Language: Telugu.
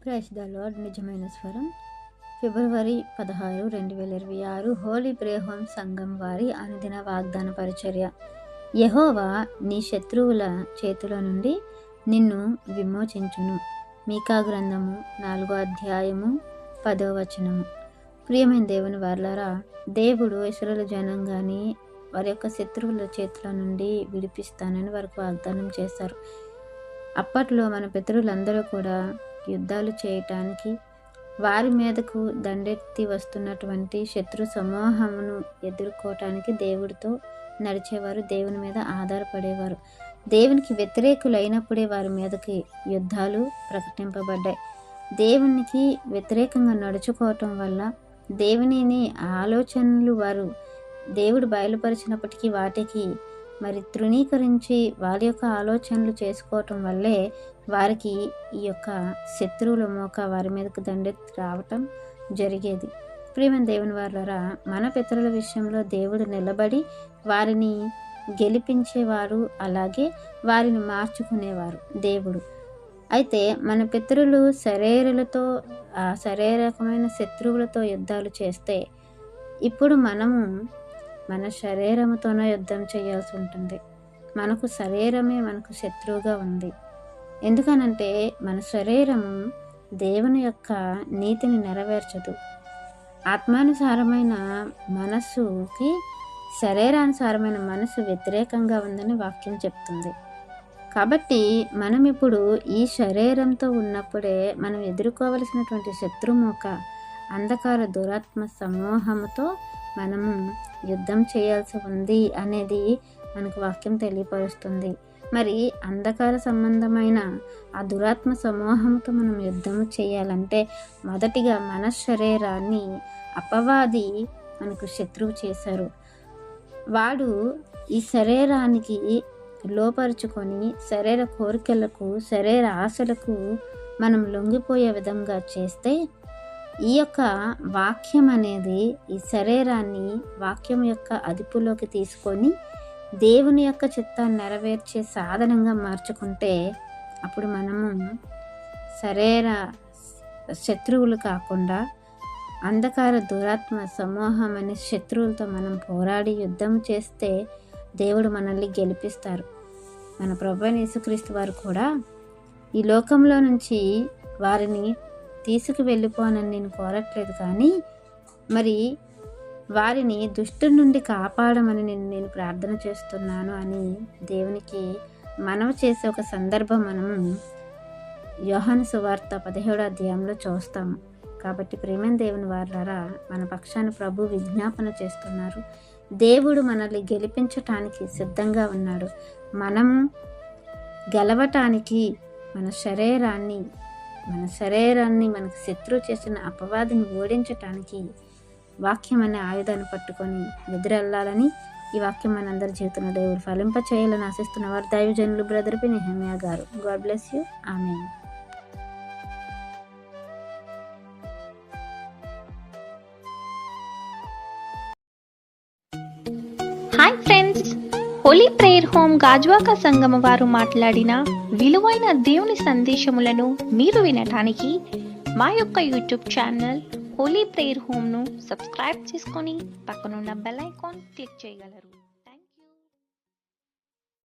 Praise the lord. నిజమైన స్వరం. ఫిబ్రవరి 16, 2026 హోలీ ప్రేయర్ హోమ్ సంఘం వారి అనుదిన వాగ్దాన పరిచర్య. యెహోవా నీ శత్రువుల చేతుల నుండి నిన్ను విమోచించును. మీకా గ్రంథము 4వ అధ్యాయము 10వ వచనము. ప్రియమైన దేవుని వారలారా, దేవుడు ఇశ్రాయేలు జనాంగాన్ని వారి యొక్క శత్రువుల చేతుల నుండి విడిపిస్తానని వారికి వాగ్దానం చేశారు. అప్పట్లో మన పితరులందరూ కూడా యుద్ధాలు చేయటానికి, వారి మీదకు దండెత్తి వస్తున్నటువంటి శత్రు సమూహమును ఎదుర్కోవటానికి దేవుడితో నడిచేవారు, దేవుని మీద ఆధారపడేవారు. దేవునికి వ్యతిరేకులైనప్పుడే వారి మీదకి యుద్ధాలు ప్రకటింపబడ్డాయి. దేవునికి వ్యతిరేకంగా నడుచుకోవటం వల్ల దేవునిని ఆలోచనలు వారు దేవుడు బయలుపరిచినప్పటికీ వాటికి తృణీకరించి వారి యొక్క ఆలోచనలు చేసుకోవటం వల్లే వారికి ఈ యొక్క శత్రువుల మోక వారి మీదకు దండెత్తి రావటం జరిగేది. ప్రియమైన దేవుని వారలారా, మన పితరుల విషయంలో దేవుడు నిలబడి వారిని గెలిపించేవారు, అలాగే వారిని మార్చుకునేవారు దేవుడు. అయితే మన పితరులు శారీరకమైన శత్రువులతో యుద్ధాలు చేస్తే, ఇప్పుడు మనము మన శరీరముతోనే యుద్ధం చేయాల్సి ఉంటుంది. మనకు శరీరమే మనకు శత్రువుగా ఉంది. ఎందుకనంటే మన శరీరము దేవుని యొక్క నీతిని నెరవేర్చదు. ఆత్మానుసారమైన మనస్సుకి శరీరానుసారమైన మనసు వ్యతిరేకంగా ఉందని వాక్యం చెప్తుంది. కాబట్టి మనం ఇప్పుడు ఈ శరీరంతో ఉన్నప్పుడే మనం ఎదుర్కోవలసినటువంటి శత్రుమోక అంధకార దురాత్మ సమూహముతో మనము యుద్ధం చేయాల్సి ఉంది అనేది మనకు వాక్యం తెలియపరుస్తుంది. మరి అంధకార సంబంధమైన ఆ దురాత్మ సమూహంతో మనం యుద్ధం చేయాలంటే మొదటిగా మన శరీరాన్ని అపవాది మనకు శత్రువు చేశారు. వాడు ఈ శరీరానికి లోపరుచుకొని శరీర కోరికలకు, శరీర ఆశలకు మనం లొంగిపోయే విధంగా చేస్తే, ఈ యొక్క వాక్యం అనేది ఈ శరీరాన్ని వాక్యం యొక్క అదుపులోకి తీసుకొని దేవుని యొక్క చిత్తాన్ని నెరవేర్చే సాధనంగా మార్చుకుంటే, అప్పుడు మనము శరీర శత్రువులు కాకుండా అంధకార దురాత్మ సమూహం అనే శత్రువులతో మనం పోరాడి యుద్ధం చేస్తే దేవుడు మనల్ని గెలిపిస్తారు. మన ప్రభువైన యేసుక్రీస్తు వారు కూడా ఈ లోకంలో నుంచి వారిని తీసుకువెళ్ళిపోనని నేను కోరట్లేదు, కానీ మరి వారిని దుష్టు నుండి కాపాడమని నేను ప్రార్థన చేస్తున్నాను అని దేవునికి మనవి చేసే ఒక సందర్భం మనము యోహాను సువార్త 17వ అధ్యాయంలో చూస్తాము. కాబట్టి ప్రియమైన దేవుని వారలారా, మన పక్షాన ప్రభు విజ్ఞాపన చేస్తున్నారు. దేవుడు మనల్ని గెలిపించటానికి సిద్ధంగా ఉన్నాడు. మనము గెలవటానికి మన శరీరాన్ని మనకు శత్రువు చేసిన అపవాదిని ఓడించటానికి వాక్యం అనే ఆయుధాన్ని పట్టుకొని ఎదురెళ్ళాలని ఈ వాక్యం మనందరి జీవితంలో దేవుడు ఫలింప చేయాలని ఆశిస్తున్న వారు దైవజనులు బ్రదర్ పి నెహమ్యా గారు. God bless you. Amen. Hi friends, Holi prayer home Gajuwaka సంగమ వారు మాట్లాడిన విలువైన దేవుని సందేశములను మీరు వినటానికి మా యొక్క యూట్యూబ్ ఛానల్ హోలీ ప్రేయర్ హోమ్ను సబ్స్క్రైబ్ చేసుకొని పక్కనున్న బెల్ ఐకాన్ క్లిక్ చేయగలరు.